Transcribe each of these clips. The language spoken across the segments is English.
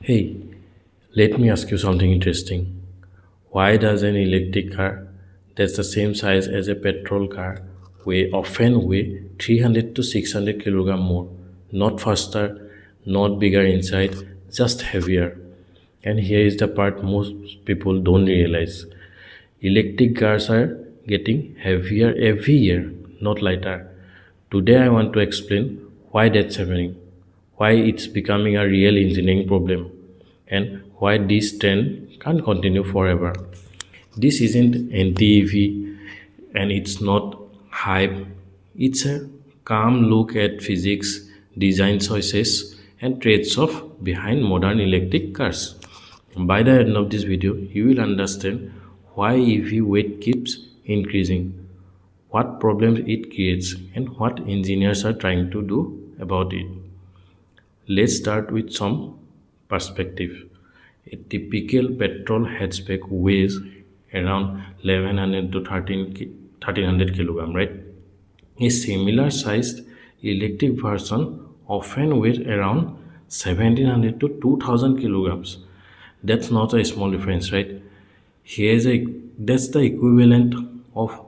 Hey, let me ask you something interesting. Why does an electric car that's the same size as a petrol car often weigh 300 to 600 kilogram more? Not faster, not bigger inside, just heavier. And here is the part most people don't realize. Electric cars are getting heavier every year, not lighter. Today I want to explain why that's happening, why it's becoming a real engineering problem, and why this trend can't continue forever. This isn't anti-EV and it's not hype. It's a calm look at physics, design choices, and trades-off behind modern electric cars. By the end of this video, you will understand why EV weight keeps increasing, what problems it creates, and what engineers are trying to do about it. Let's start with some perspective. A typical petrol hatchback weighs around 1100 to 1300 kilogram, right? A similar sized electric version often weighs around 1700 to 2000 kilograms. That's not a small difference, right? Here's a That's the equivalent of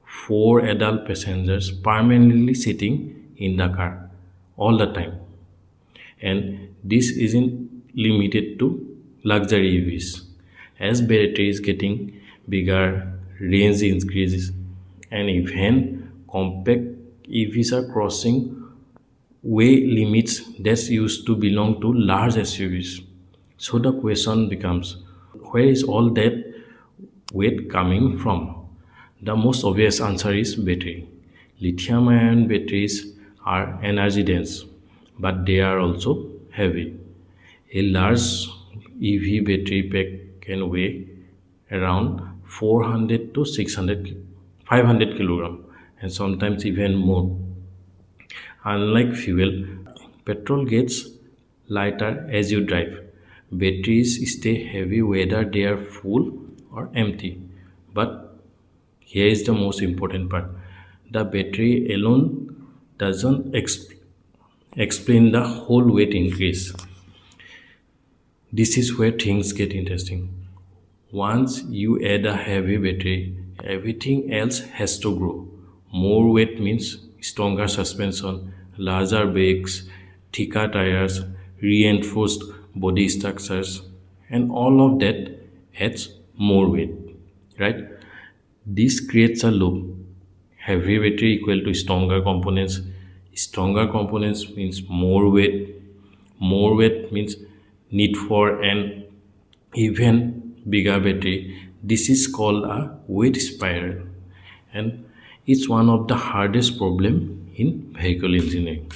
four adult passengers permanently sitting in the car all the time. And this isn't limited to luxury EVs. As battery is getting bigger, range increases, and even compact EVs are crossing weight limits that used to belong to large SUVs. So the question becomes, where is all that weight coming from? The most obvious answer is battery. Lithium ion batteries are energy dense, but they are also heavy. A large EV battery pack can weigh around 400 to 600, 500 kilogram, and sometimes even more. Unlike fuel, petrol gets lighter as you drive. Batteries stay heavy whether they are full or empty. But here is the most important part. The battery alone doesn't explain the whole weight increase. This is where things get interesting. Once you add a heavy battery, everything else has to grow. More weight means stronger suspension, larger brakes, thicker tires, reinforced body structures, and all of that adds more weight, right? This creates a loop. Heavy battery equal to stronger components. Stronger components means more weight. More weight means need for an even bigger battery. This is called a weight spiral, and it's one of the hardest problem in vehicle engineering.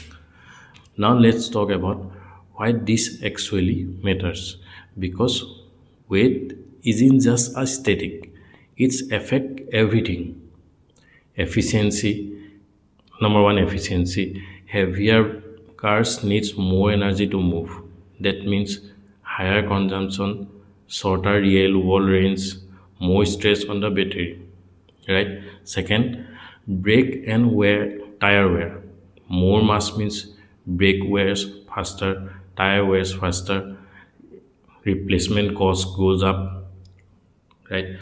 Now let's talk about why this actually matters. Because weight isn't just a static; it's affect everything. Efficiency, number one, efficiency. Heavier cars needs more energy to move. That means higher consumption, shorter real world range, more stress on the battery. Right? Second, brake and wear tire wear. More mass means brake wears faster, tire wears faster, replacement cost goes up. Right?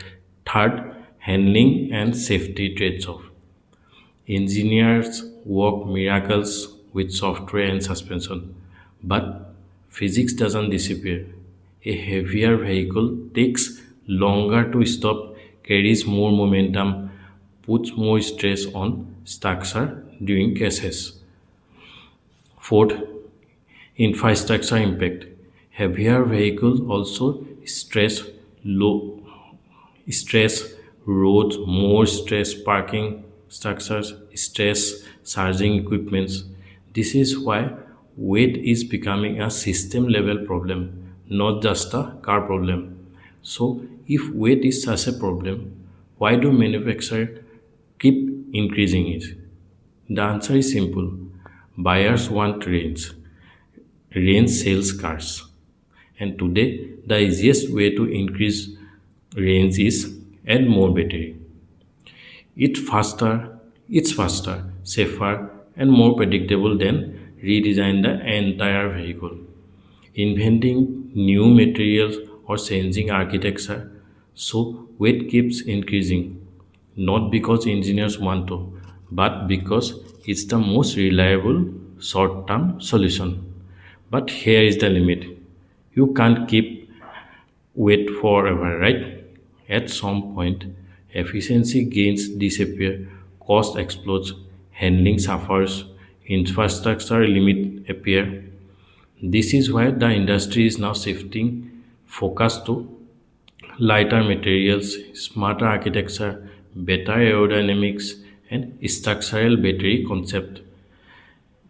Third, handling and safety trades off. Engineers work miracles with software and suspension, but physics doesn't disappear. A heavier vehicle takes longer to stop, carries more momentum, puts more stress on structure during crashes. Fourth, infrastructure impact. Heavier vehicles also low stress roads, more stress parking structures, stress charging equipments. This is why weight is becoming a system level problem, not just a car problem. So, if weight is such a problem, why do manufacturers keep increasing it? The answer is simple. Buyers want range. Range sells cars. And today, the easiest way to increase range is add more battery. It's faster, safer, and more predictable than redesign the entire vehicle. inventing new materials or changing architecture. So weight keeps increasing, not because engineers want to, but because it's the most reliable short term solution. But here is the limit. You can't keep weight forever, right? At some point, efficiency gains disappear, cost explodes, handling suffers, infrastructure limit appear. This is why the industry is now shifting focus to lighter materials, smarter architecture, better aerodynamics, and structural battery concept.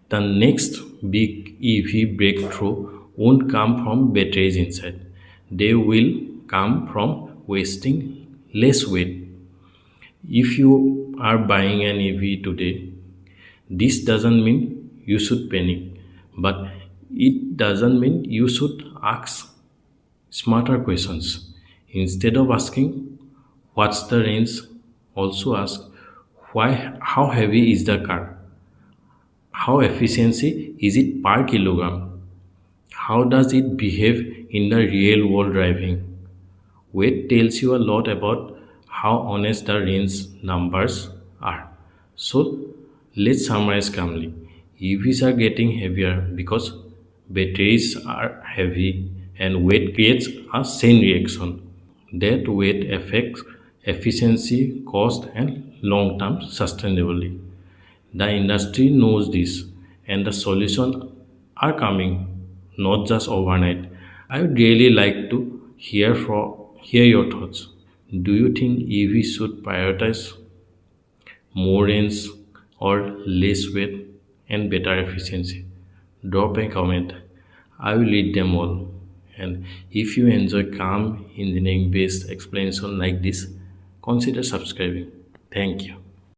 The next big EV breakthrough won't come from batteries inside. They will come from wasting less weight. If you are buying an EV today, this doesn't mean you should panic, but it doesn't mean you should ask smarter questions. Instead of asking what's the range, also ask why how heavy is the car? How efficiency is it per kilogram? How does it behave in the real world driving? Weight tells you a lot about how honest the range numbers are. So let's summarize calmly. EVs are getting heavier because batteries are heavy and weight creates a chain reaction. That weight affects efficiency, cost, and long term sustainability. The industry knows this, and the solutions are coming, not just overnight. I would really like to hear your thoughts. Do you think EV should prioritize more range or less weight and better efficiency? Drop a comment. I will read them all. And if you enjoy calm engineering based explanation like this, consider subscribing. Thank you.